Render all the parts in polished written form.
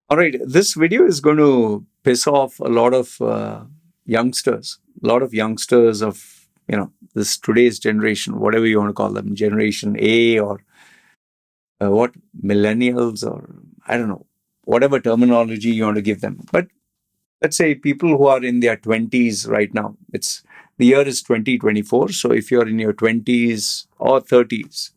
All right, this video is going to piss off a lot of youngsters, a lot of youngsters of this today's generation, whatever you want to call them, Generation A or what millennials or I don't know, whatever terminology you want to give them. But let's say people who are in their 20s right now. It's the year is 2024, so if you're in your 20s or 30s,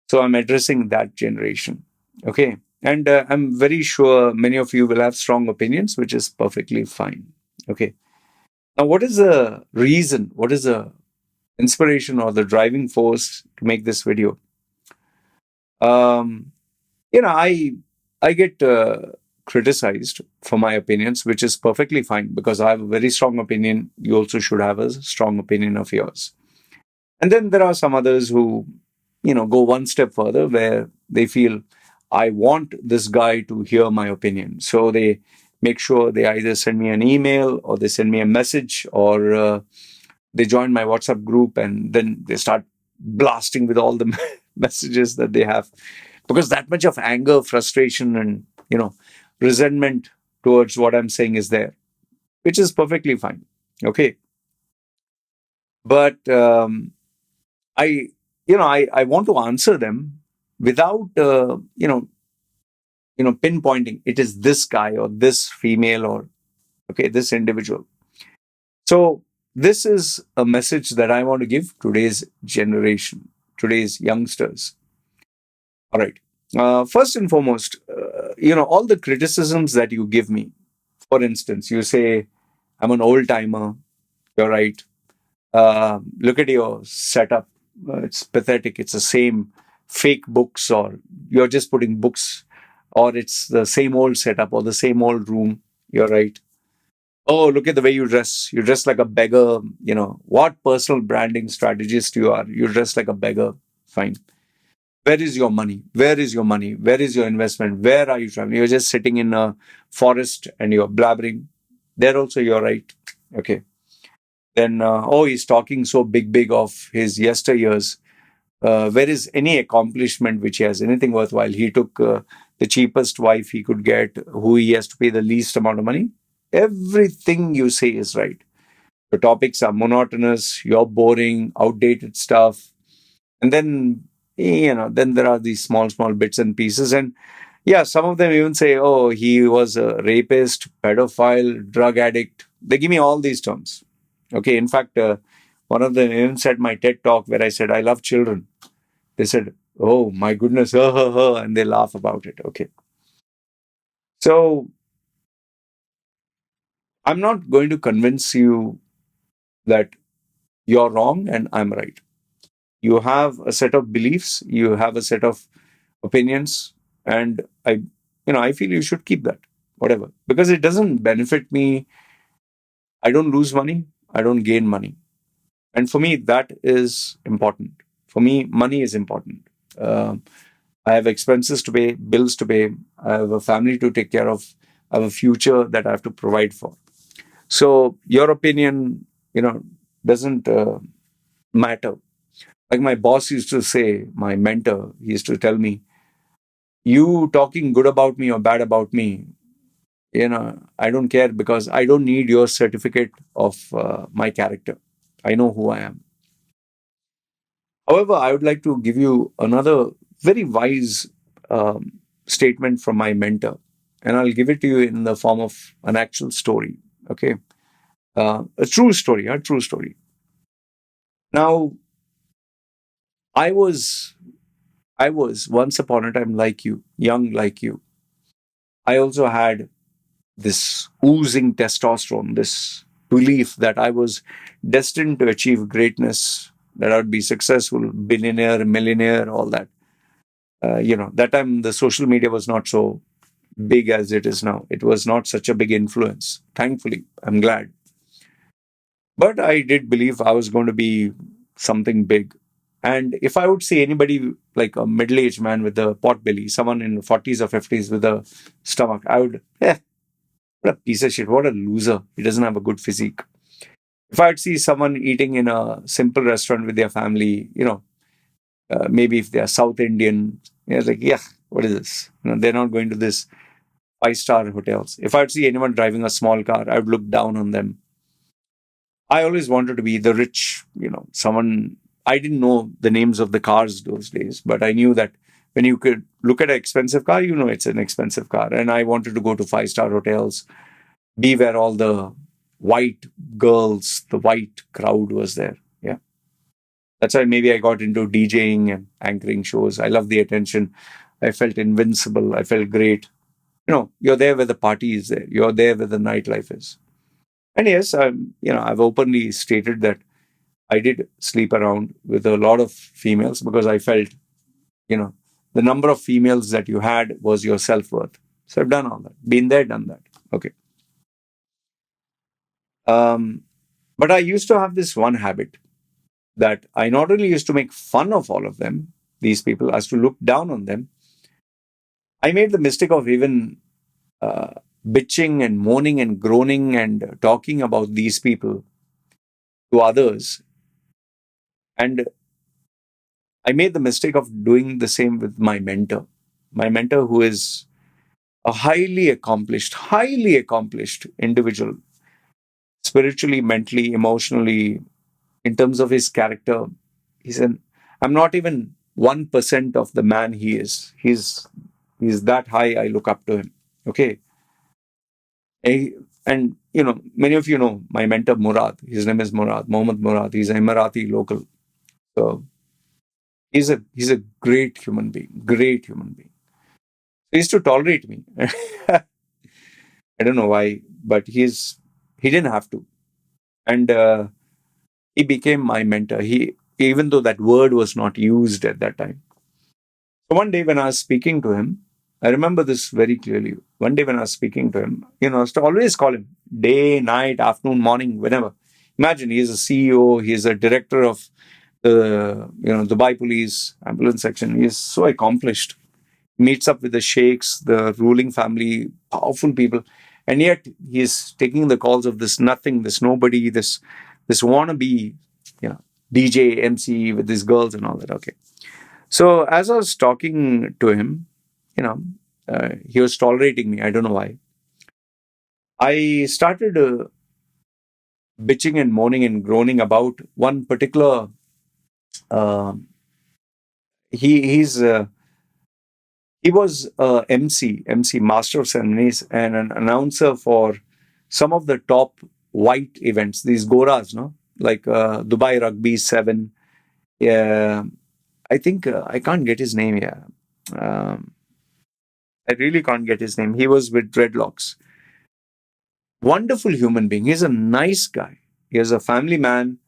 so I'm addressing that generation. Okay. And I'm very sure many of you will have strong opinions, which is perfectly fine. Okay. Now, what is the reason? What is the inspiration or the driving force to make this video? Um, I get criticized for my opinions, which is perfectly fine because I have a very strong opinion. You also should have a strong opinion of yours. And then there are some others who, go one step further where they feel I want this guy to hear my opinion. So they make sure they either send me an email or they send me a message or they join my WhatsApp group and then they start blasting with all the messages that they have because that much of anger, frustration, and resentment towards what I'm saying is there, which is perfectly fine. Okay, but I want to answer them without pinpointing it is this guy or this female or okay this individual. So this is a message that I want to give today's generation, today's youngsters. All right. First and foremost, all the criticisms that you give me. For instance, you say I'm an old timer. You're right. Look at your setup. It's pathetic. It's the same fake books, or you're just putting books, or it's the same old setup or the same old room. You're right. Oh, look at the way you dress. You dress like a beggar. What personal branding strategist you are. You dress like a beggar. Fine. Where is your money? Where is your money? Where is your investment? Where are you traveling? You're just sitting in a forest and you're blabbering. There also, you're right. Okay. Then, he's talking so big of his yesteryears. Where is any accomplishment which he has, anything worthwhile? He took the cheapest wife he could get, who he has to pay the least amount of money. Everything you say is right. The topics are monotonous, you're boring, outdated stuff. And then, then there are these small bits and pieces. And yeah, some of them even say, oh, he was a rapist, pedophile, drug addict. They give me all these terms. Okay. In fact, one of them even said my TED talk where I said, I love children. They said, oh my goodness, and they laugh about it. Okay. So I'm not going to convince you that you're wrong and I'm right. You have a set of beliefs, you have a set of opinions, and I feel you should keep that, whatever, because it doesn't benefit me. I don't lose money, I don't gain money. And for me, that is important. For me, money is important. Um, I have expenses to pay, bills to pay, I have a family to take care of, I have a future that I have to provide for. So your opinion, doesn't matter. Like my boss used to say, my mentor, he used to tell me, you talking good about me or bad about me, I don't care because I don't need your certificate of my character. I know who I am. However, I would like to give you another very wise statement from my mentor, and I'll give it to you in the form of an actual story. Okay, a true story, a true story. Now, I was, I was once upon a time like you, young like you. I also had this oozing testosterone, this belief that I was destined to achieve greatness, that I would be successful, billionaire, millionaire, all that. That time the social media was not so big as it is now. It was not such a big influence. Thankfully, I'm glad. But I did believe I was going to be something big. And if I would see anybody like a middle aged man with a pot belly, someone in 40s or 50s with a stomach, I would, what a piece of shit, what a loser. He doesn't have a good physique. If I'd see someone eating in a simple restaurant with their family, maybe if they are South Indian, like, yeah, what is this? They're not going to this 5-star hotels. If I'd see anyone driving a small car, I would look down on them. I always wanted to be the rich, someone. I didn't know the names of the cars those days, but I knew that when you could look at an expensive car, it's an expensive car. And I wanted to go to 5-star hotels, be where all the white girls, the white crowd was there. Yeah. That's why maybe I got into DJing and anchoring shows. I love the attention. I felt invincible. I felt great. You're there where the party is there. You're there where the nightlife is. And yes, I've openly stated that I did sleep around with a lot of females because I felt, the number of females that you had was your self-worth. So I've done all that. Been there, done that. Okay. But I used to have this one habit that I not only used to make fun of all of them, these people, as to look down on them. I made the mistake of even uh, bitching and moaning and groaning and talking about these people to others. And I made the mistake of doing the same with my mentor. My mentor, who is a highly accomplished individual, spiritually, mentally, emotionally, in terms of his character. I'm not even 1% of the man he is. He's that high. I look up to him. Okay. And many of you know my mentor Murad. His name is Mohammad Murad. He's an Emirati local. So he's a great human being. Great human being. He used to tolerate me. I don't know why, but he didn't have to. And he became my mentor. Even though that word was not used at that time. So one day when I was speaking to him, I remember this very clearly. One day when I was speaking to him, I used to always call him day, night, afternoon, morning, whenever. Imagine he is a CEO, he is a director of the Dubai Police ambulance section. He is so accomplished. Meets up with the sheikhs, the ruling family, powerful people, and yet he is taking the calls of this nothing, this nobody, this wannabe, DJ, MC with these girls and all that. Okay. So as I was talking to him, he was tolerating me. I don't know why. I started bitching and moaning and groaning about one particular. Uh, he's he was MC, Master of Ceremonies, and an announcer for some of the top white events. These Goras, no, like Dubai Rugby 7. Yeah, I think I can't get his name. Yeah. Um, I really can't get his name. He was with dreadlocks. Wonderful human being. He's a nice guy. He is a family man.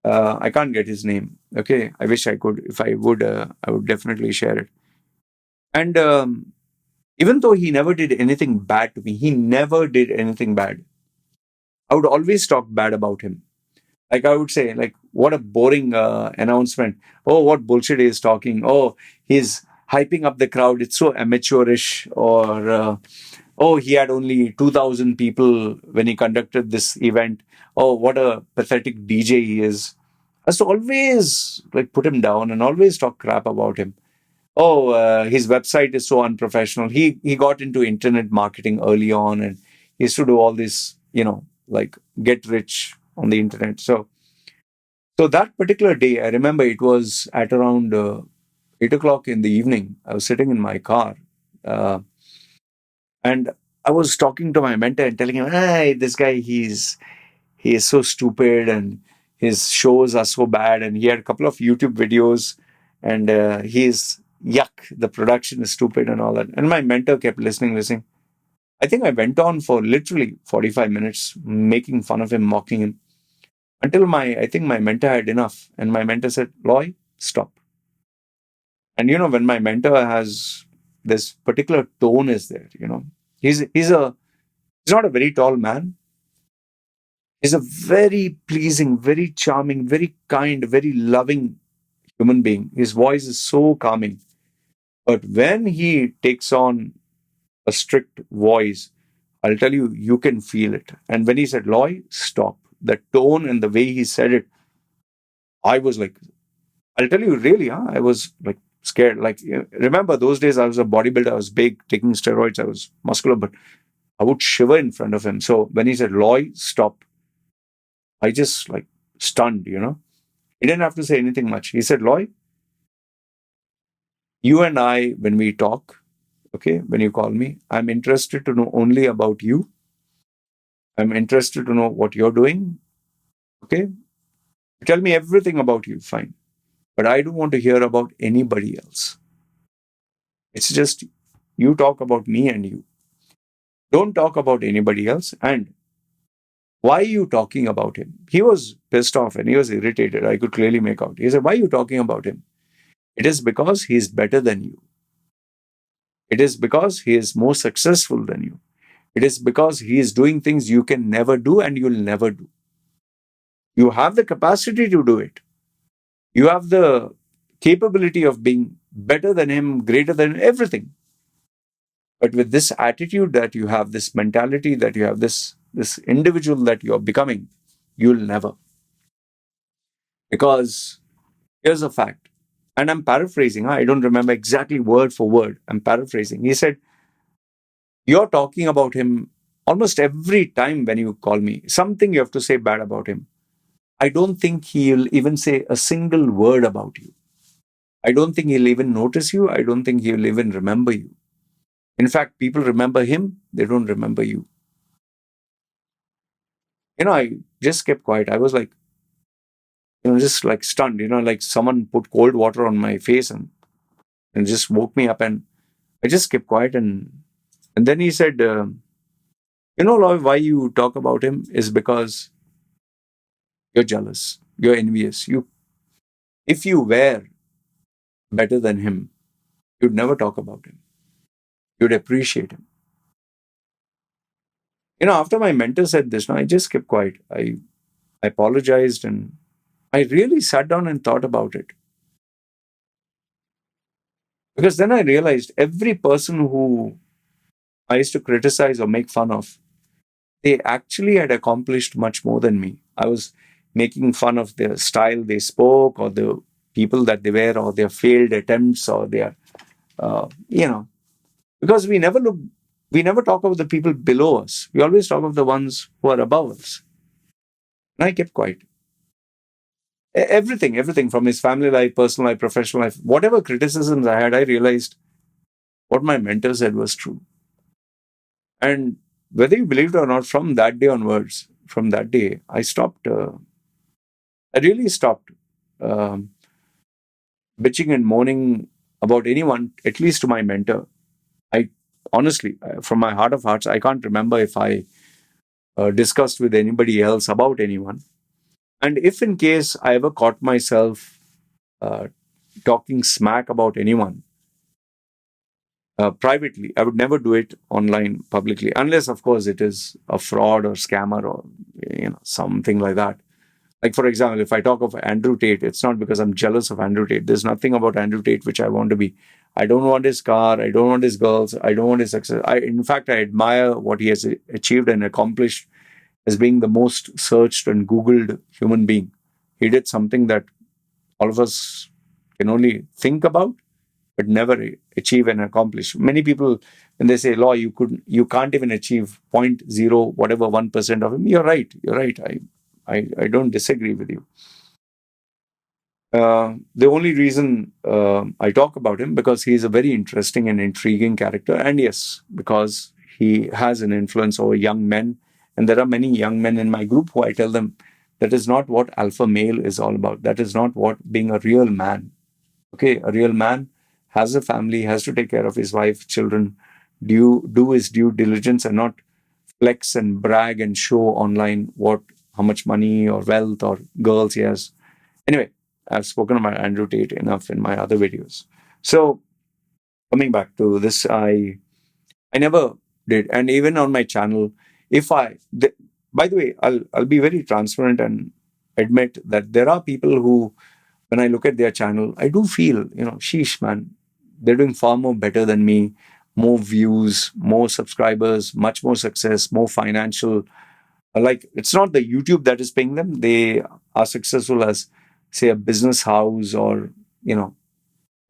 I can't get his name. Okay, I wish I could. If I would definitely share it. And even though he never did anything bad to me, he never did anything bad. I would always talk bad about him. Like I would say, like, what a boring announcement. Oh, what bullshit he is talking. Oh, he's hyping up the crowd. It's so amateurish. Or oh, he had only 2,000 people when he conducted this event. Oh, what a pathetic DJ he is. I used to always like put him down and always talk crap about him. Oh, his website is so unprofessional. He got into internet marketing early on, and he used to do all this, like get rich on the internet. So that particular day, I remember it was at around 8 o'clock in the evening. I was sitting in my car, uh, and I was talking to my mentor and telling him, "Hey, this guy, he is so stupid, and his shows are so bad, and he had a couple of YouTube videos, and he's yuck. The production is stupid and all that." And my mentor kept listening. I think I went on for literally 45 minutes, making fun of him, mocking him, until I think my mentor had enough, and my mentor said, "Loy, stop." And when my mentor has this particular tone is there, he's not a very tall man. He's a very pleasing, very charming, very kind, very loving human being. His voice is so calming. But when he takes on a strict voice, I'll tell you, you can feel it. And when he said, "Loy, stop," the tone and the way he said it, I was like, I'll tell you, really, huh? I was like scared. Like, remember those days I was a bodybuilder, I was big, taking steroids, I was muscular, but I would shiver in front of him. So when he said, Loy, stop, I just like stunned, He didn't have to say anything much. He said, Loy, you and I, when we talk, okay, when you call me, I'm interested to know only about you. I'm interested to know what you're doing. Okay. Tell me everything about you. Fine. But I don't want to hear about anybody else. It's just you talk about me and you. Don't talk about anybody else. And why are you talking about him? He was pissed off and he was irritated. I could clearly make out. He said, why are you talking about him? It is because he is better than you. It is because he is more successful than you. It is because he is doing things you can never do and you'll never do. You have the capacity to do it. You have the capability of being better than him, greater than everything. But with this attitude that you have, this mentality that you have, this individual that you're becoming, you'll never. Because here's a fact. And I'm paraphrasing. I don't remember exactly word for word. I'm paraphrasing. He said, you're talking about him almost every time when you call me. Something you have to say bad about him. I don't think he'll even say a single word about you. I don't think he'll even notice you. I don't think he'll even remember you. In fact, people remember him, they don't remember you. I just kept quiet. I was like, just like stunned, like someone put cold water on my face and just woke me up. And I just kept quiet. And then he said, Loy, why you talk about him is because you're jealous, you're envious. If you were better than him, you'd never talk about him. You'd appreciate him. After my mentor said this, I just kept quiet. I apologized and I really sat down and thought about it. Because then I realized every person who I used to criticize or make fun of, they actually had accomplished much more than me. I was making fun of their style they spoke or the people that they were or their failed attempts or their, because we never talk about the people below us. We always talk of the ones who are above us. And I kept quiet. Everything from his family life, personal life, professional life, whatever criticisms I had, I realized what my mentor said was true. And whether you believe it or not, from that day onwards, from that day, I really stopped um, bitching and moaning about anyone, at least to my mentor. I honestly, from my heart of hearts, I can't remember if I discussed with anybody else about anyone. And if in case I ever caught myself uh, talking smack about anyone, privately, I would never do it online publicly, unless, of course, it is a fraud or scammer or something like that. Like, for example, if I talk of Andrew Tate, it's not because I'm jealous of Andrew Tate. There's nothing about Andrew Tate which I want to be. I don't want his car. I don't want his girls. I don't want his success. In fact, I admire what he has achieved and accomplished as being the most searched and Googled human being. He did something that all of us can only think about but never achieve and accomplish. Many people, when they say, Law, you can't even achieve zero point 0 whatever 1% of him. You're right. You're right. I don't disagree with you. The only reason I talk about him because he is a very interesting and intriguing character, and yes, because he has an influence over young men, and there are many young men in my group who I tell them that is not what alpha male is all about. That is not what being a real man. Okay, a real man has a family, has to take care of his wife, children, do his due diligence, and not flex and brag and show online how much money or wealth or girls he has. Anyway, I've spoken about Andrew Tate enough in my other videos. So coming back to this, I never did, and even on my channel, if by the way, I'll be very transparent and admit that there are people who, when I look at their channel, I do feel, sheesh, man, they're doing far more better than me, more views, more subscribers, much more success, more financial. Like, it's not the YouTube that is paying them. They are successful as, say, a business house or,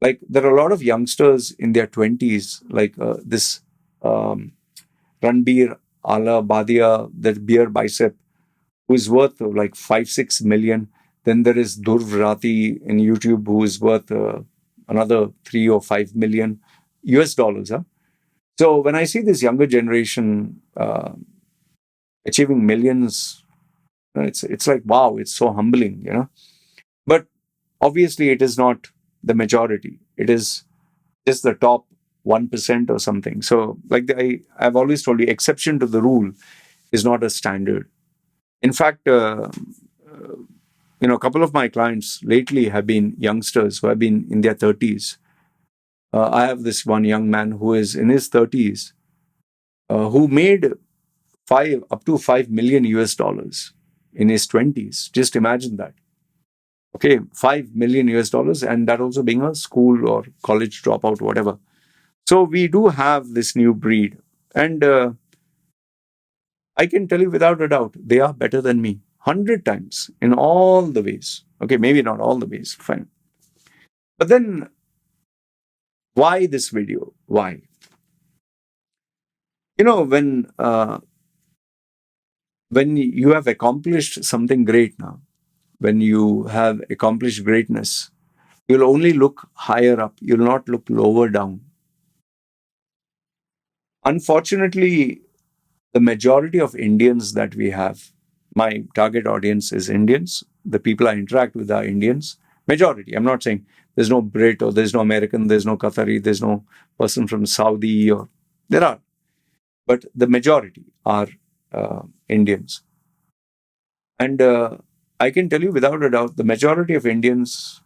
Like there are a lot of youngsters in their 20s, like this um, Ranbir Ala Badia, that beer bicep, who is worth like 5-6 million. Then there is Dhurv Rathi in YouTube, who is worth another 3 or 5 million US dollars. Huh? So when I see this younger generation achieving millions, it's like wow, it's so humbling, you know. But obviously, it is not the majority. It is just the top 1% or something. So, like I've always told you, exception to the rule is not a standard. In fact, a couple of my clients lately have been youngsters who have been in their 30s. I have this one young man who is in his 30s, who made five up to 5 million US dollars in his 20s. Just imagine that. Okay, 5 million US dollars, and that also being a school or college dropout, whatever. So we do have this new breed, and I can tell you without a doubt, they are better than me 100 times in all the ways. Okay, maybe not all the ways, fine. But then, why this video? Why? When you have accomplished something great now, when you have accomplished greatness, you'll only look higher up. You'll not look lower down. Unfortunately, the majority of Indians that we have, my target audience is Indians. The people I interact with are Indians. Majority. I'm not saying there's no Brit or there's no American, there's no Qatari, there's no person from Saudi, or there are, but the majority are Indians. And I can tell you without a doubt, the majority of Indians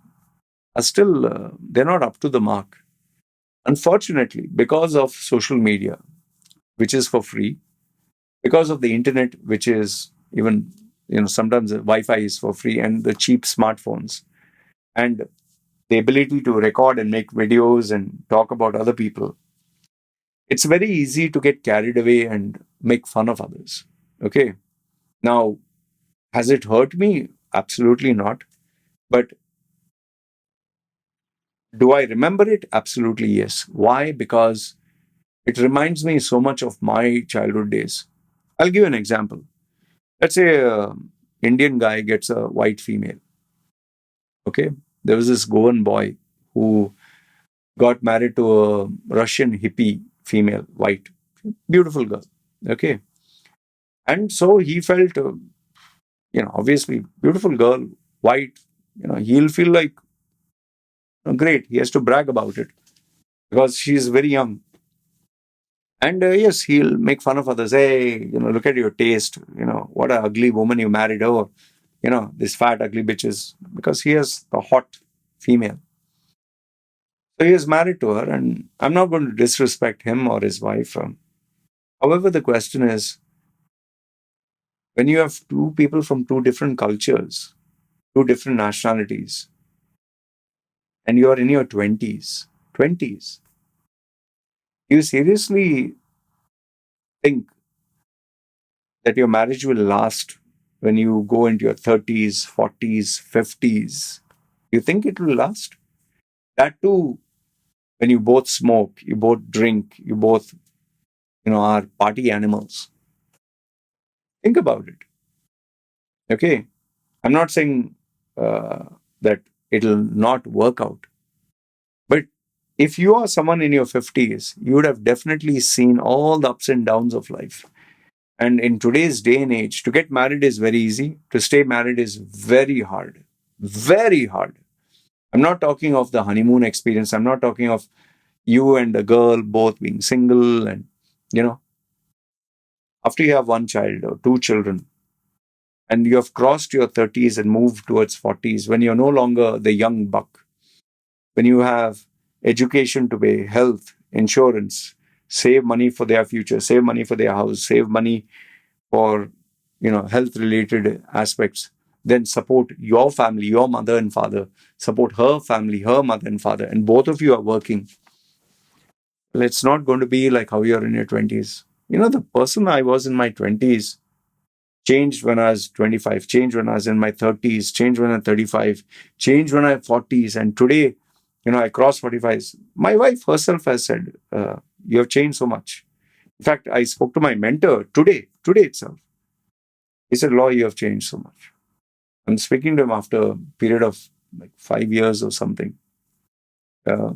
are still, they're not up to the mark. Unfortunately, because of social media, which is for free, because of the internet, which is even, sometimes the Wi-Fi is for free, and the cheap smartphones, and the ability to record and make videos and talk about other people, it's very easy to get carried away and make fun of others. Okay. Now, has it hurt me? Absolutely not. But do I remember it? Absolutely yes. Why? Because it reminds me so much of my childhood days. I'll give you an example. Let's say an Indian guy gets a white female. Okay. There was this Goan boy who got married to a Russian hippie female, white, beautiful girl. Okay. And so he felt, obviously, beautiful girl, white, he'll feel like, great. He has to brag about it because she's very young. And yes, he'll make fun of others. Hey, look at your taste. What a ugly woman you married. Oh, this fat, ugly bitches. Because he has the hot female. So he is married to her, and I'm not going to disrespect him or his wife. However, the question is, when you have two people from two different cultures, two different nationalities, and you are in your 20s, you seriously think that your marriage will last when you go into your 30s, 40s, 50s? You think it will last? That too, when you both smoke, you both drink, you both, are party animals. Think about it. Okay. I'm not saying that it'll not work out. But if you are someone in your 50s, you would have definitely seen all the ups and downs of life. And in today's day and age, to get married is very easy. To stay married is very hard. Very hard. I'm not talking of the honeymoon experience. I'm not talking of you and the girl both being single and, you know, after you have one child or two children and you have crossed your 30s and moved towards 40s, when you're no longer the young buck, when you have education to pay, health, insurance, save money for their future, save money for their house, save money for, health related aspects, then support your family, your mother and father, support her family, her mother and father, and both of you are working. Well, it's not going to be like how you're in your 20s. The person I was in my 20s changed when I was 25, changed when I was in my 30s, changed when I'm 35, changed when I'm 40s. And today, I crossed 45. My wife herself has said, you have changed so much. In fact, I spoke to my mentor today itself. He said, Loy, you have changed so much. I'm speaking to him after a period of like 5 years or something. Uh,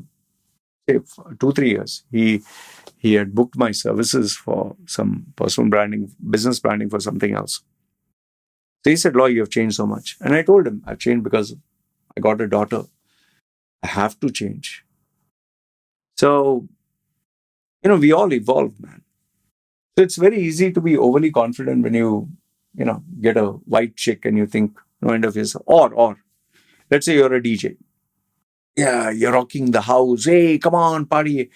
say 2, 3 years. He had booked my services for some personal branding, business branding for something else. So he said, Loy, you have changed so much. And I told him, I've changed because I got a daughter. I have to change. So, we all evolve, man. So it's very easy to be overly confident when get a white chick and you think no end of yourself. Or let's say you're a DJ. Yeah, you're rocking the house. Hey, come on, party.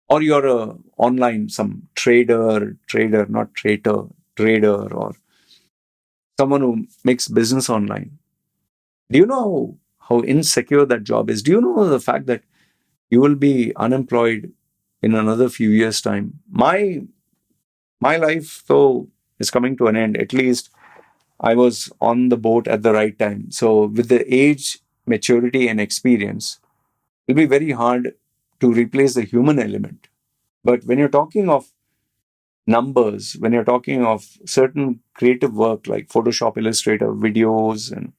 Or you're a online, some trader, not traitor, trader, or someone who makes business online. Do you know how insecure that job is? Do you know the fact that you will be unemployed in another few years' time? My life, though, is coming to an end. At least I was on the boat at the right time. So, with the age, maturity, and experience, it'll be very hard to replace the human element. But when you're talking of numbers, when you're talking of certain creative work like Photoshop, Illustrator, videos, and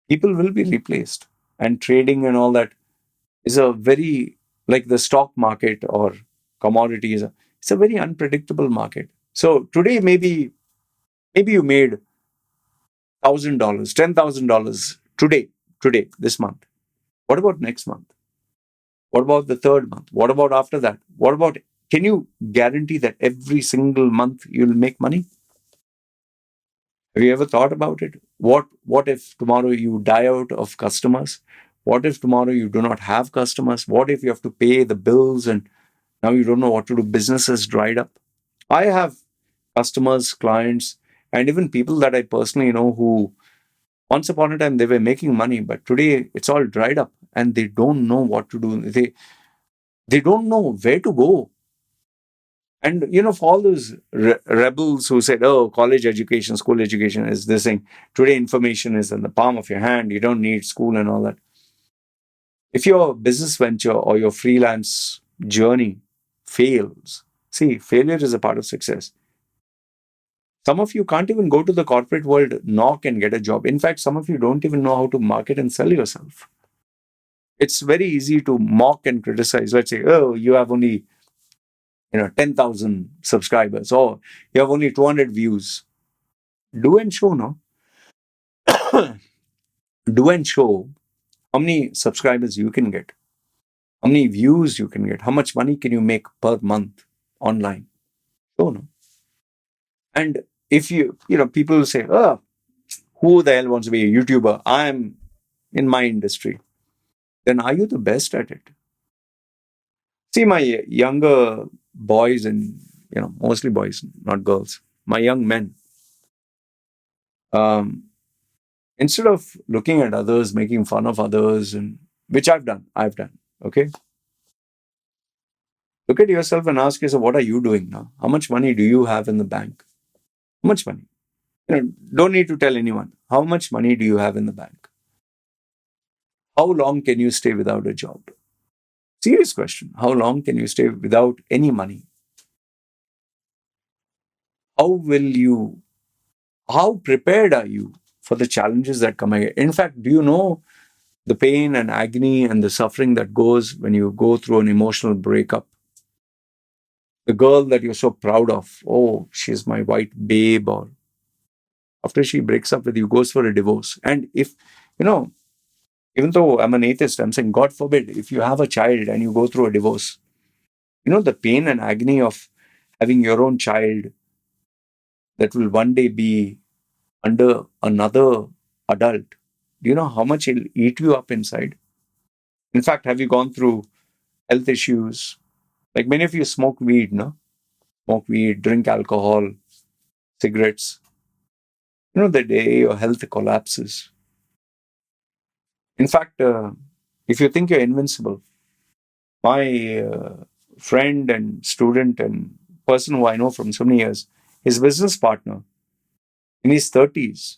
people will be replaced. And trading and all that is a very, like the stock market or commodities, it's a very unpredictable market. So today, maybe you made $1,000, $10,000 today, this month. What about next month? What about the third month? What about after that? What about, can you guarantee that every single month you'll make money? Have you ever thought about it? What if tomorrow you die out of customers? What if tomorrow you do not have customers? What if you have to pay the bills and now you don't know what to do? Business has dried up. I have customers, clients, and even people that I personally know who once upon a time they were making money, but today it's all dried up and they don't know what to do. They don't know where to go. And for all those rebels who said, "Oh, college education, school education is this thing," today information is in the palm of your hand. You don't need school and all that. If your business venture or your freelance journey fails, see, failure is a part of success. Some of you can't even go to the corporate world, knock and get a job. In fact, some of you don't even know how to market and sell yourself. It's very easy to mock and criticize. Let's say, "Oh, you have only 10,000 subscribers, or you have only 200 views." Do and show, no? Do and show how many subscribers you can get, how many views you can get, how much money can you make per month online. Show, no? And if people say, "Oh, who the hell wants to be a YouTuber? I'm in my industry." Then are you the best at it? See, my younger boys, and mostly boys, not girls, my young men, um, instead of looking at others, making fun of others, and which I've done. Okay, look at yourself and ask yourself, what are you doing now? How much money do you have in the bank? How much money? Don't need to tell anyone. How much money do you have in the bank? How long can you stay without a job? Serious question. How long can you stay without any money? How will you, how prepared are you for the challenges that come ahead? In fact, do you know the pain and agony and the suffering that goes when you go through an emotional breakup? The girl that you're so proud of, oh, she's my white babe, or after she breaks up with you, goes for a divorce. And if, you know, even though I'm an atheist, I'm saying, God forbid, if you have a child and you go through a divorce, the pain and agony of having your own child that will one day be under another adult. Do you know how much it'll eat you up inside? In fact, have you gone through health issues? Like many of you smoke weed, no? Smoke weed, drink alcohol, cigarettes. The day your health collapses. In fact, if you think you're invincible, my friend and student and person who I know from so many years, his business partner in his 30s,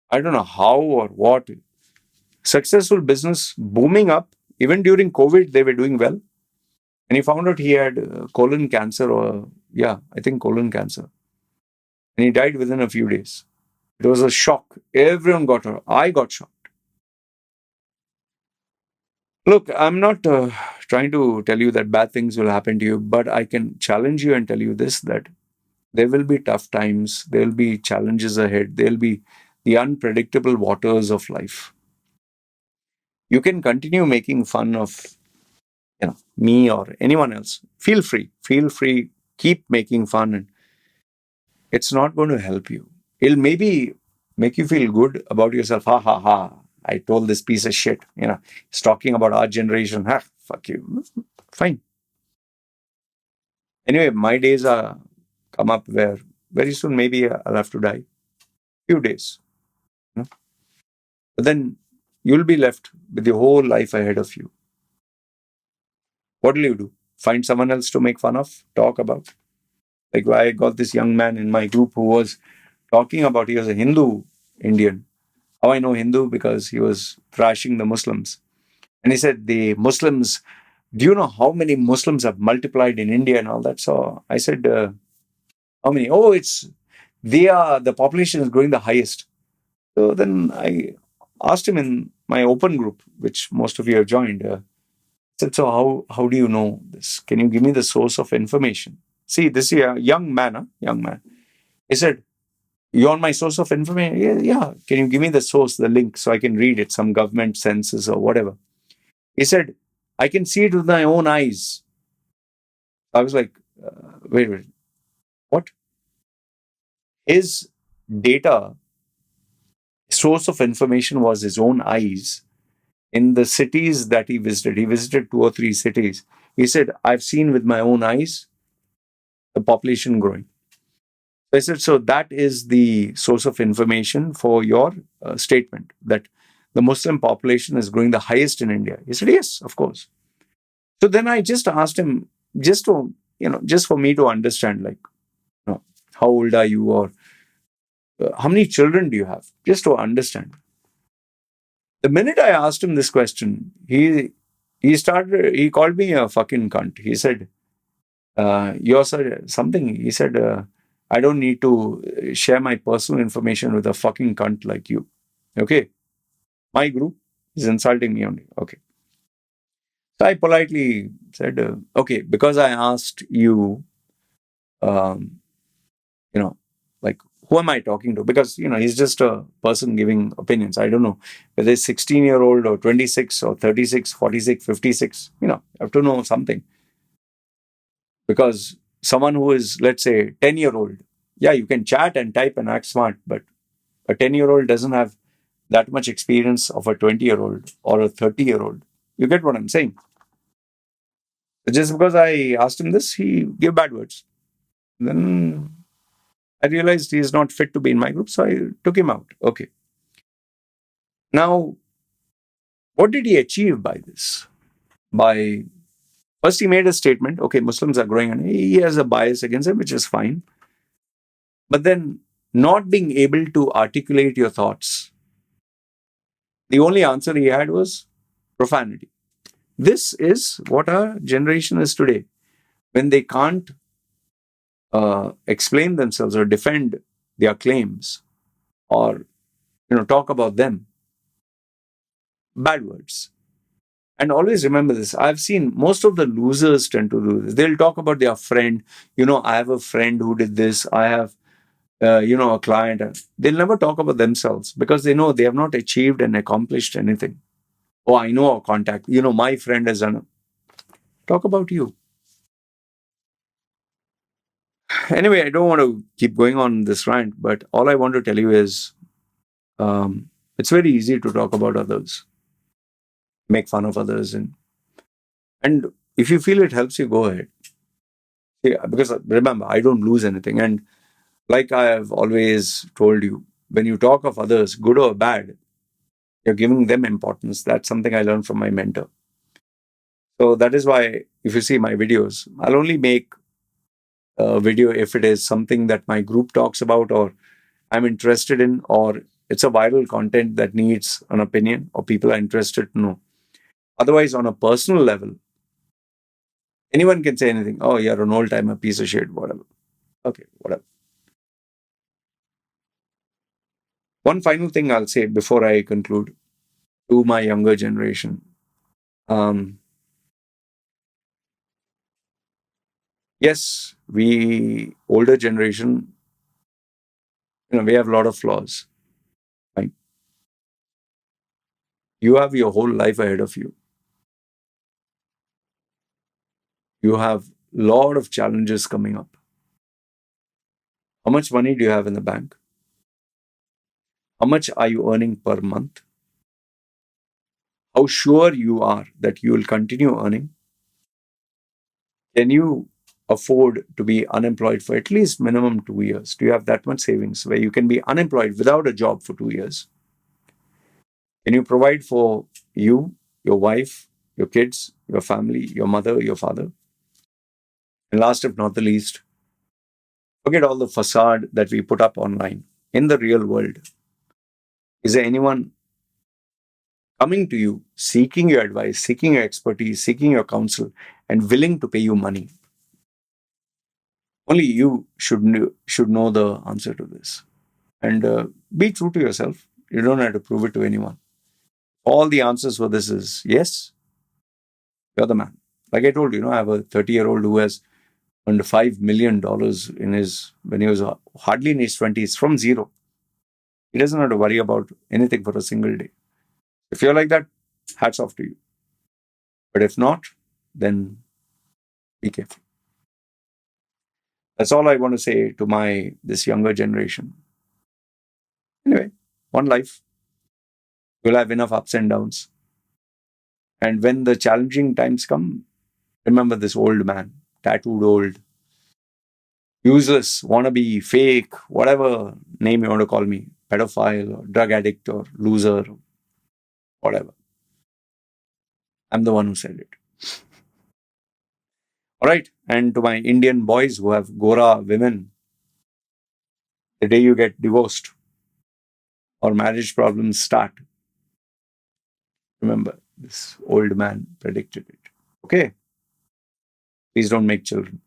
I don't know how or what, successful business booming up. Even during COVID, they were doing well. And he found out he had colon cancer, or yeah, I think colon cancer. And he died within a few days. It was a shock. Everyone got her. I got shocked. Look, I'm not trying to tell you that bad things will happen to you, but I can challenge you and tell you this, that there will be tough times, there will be challenges ahead, there will be the unpredictable waters of life. You can continue making fun of me or anyone else. Feel free, keep making fun, and it's not going to help you. It'll maybe make you feel good about yourself. Ha ha ha. I told this piece of shit. He's talking about our generation. Ha, fuck you. Fine. Anyway, my days are come up where very soon maybe I'll have to die. Few days. You know? But then you'll be left with your whole life ahead of you. What will you do? Find someone else to make fun of, talk about? Like, I got this young man in my group who was talking about, he was a Hindu Indian. How I know Hindu? Because he was thrashing the Muslims. And he said, the Muslims, do you know how many Muslims have multiplied in India and all that? So I said, how many? Oh, the population is growing the highest. So then I asked him in my open group, which most of you have joined, I said, so how do you know this? Can you give me the source of information? See, this is a young man, huh? Young man. He said, you want my source of information? Yeah. Can you give me the source, the link, so I can read it, some government census or whatever? He said, I can see it with my own eyes. I was like, wait, what? His data source of information was his own eyes in the cities that he visited. He visited 2 or 3 cities. He said, I've seen with my own eyes the population growing. I said, so that is the source of information for your statement that the Muslim population is growing the highest in India. He said, yes, of course. So then I just asked him, just for me to understand, like, how old are you, or how many children do you have, just to understand. The minute I asked him this question, he called me a fucking cunt. He said, you're something. He said, I don't need to share my personal information with a fucking cunt like you. Okay. My group is insulting me only. Okay. So I politely said, okay, because I asked you, um, like, who am I talking to? Because, he's just a person giving opinions. I don't know whether it's 16-year-old or 26 or 36, 46, 56. I have to know something. Because someone who is, let's say, 10-year-old, yeah, you can chat and type and act smart, but a 10-year-old doesn't have that much experience of a 20-year-old or a 30-year-old. You get what I'm saying? Just because I asked him this, he gave bad words. Then I realized he is not fit to be in my group, so I took him out. Okay. Now, what did he achieve by this? First, he made a statement, okay, Muslims are growing, and he has a bias against it, which is fine. But then, not being able to articulate your thoughts, the only answer he had was profanity. This is what our generation is today. When they can't explain themselves or defend their claims or talk about them, bad words. And always remember this. I've seen most of the losers tend to do this. They'll talk about their friend. I have a friend who did this. I have, a client. They'll never talk about themselves because they know they have not achieved and accomplished anything. Oh, I know a contact. My friend has done it. Talk about you. Anyway, I don't want to keep going on this rant, but all I want to tell you is it's very easy to talk about others, make fun of others, and if you feel it helps you, go ahead. Yeah, because remember, I don't lose anything. And like I have always told you, when you talk of others, good or bad, you're giving them importance. That's something I learned from my mentor. So that is why, if you see my videos, I'll only make a video if it is something that my group talks about or I'm interested in, or it's a viral content that needs an opinion or people are interested to know. Otherwise, on a personal level, anyone can say anything. Oh, you're an old timer, piece of shit, whatever. Okay, whatever. One final thing I'll say before I conclude to my younger generation. Um, yes, we older generation, we have a lot of flaws. Right? You have your whole life ahead of you. You have a lot of challenges coming up. How much money do you have in the bank? How much are you earning per month? How sure you are that you will continue earning? Can you afford to be unemployed for at least minimum 2 years? Do you have that much savings where you can be unemployed without a job for 2 years? Can you provide for you, your wife, your kids, your family, your mother, your father? And last but not the least, forget all the facade that we put up online. In the real world, is there anyone coming to you, seeking your advice, seeking your expertise, seeking your counsel, and willing to pay you money? Only you should know the answer to this. And be true to yourself. You don't have to prove it to anyone. All the answers for this is yes, you're the man. Like I told you, I have a 30-year-old who has earned $5 million in his when he was hardly in his 20s from zero. He doesn't have to worry about anything for a single day. If you're like that, hats off to you. But if not, then be careful. That's all I want to say to this younger generation. Anyway, one life. You'll have enough ups and downs. And when the challenging times come, remember this old man, tattooed old, useless, wannabe, fake, whatever name you want to call me, pedophile or drug addict or loser, whatever. I'm the one who said it. All right. And to my Indian boys who have Gora women, the day you get divorced or marriage problems start, remember this old man predicted it. Okay. Please don't make children.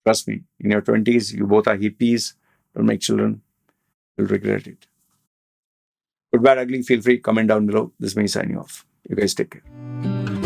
Trust me, in your 20s, you both are hippies. Don't make children. You'll regret it. Good, bad, ugly, feel free. Comment down below. This is me signing off. You guys take care.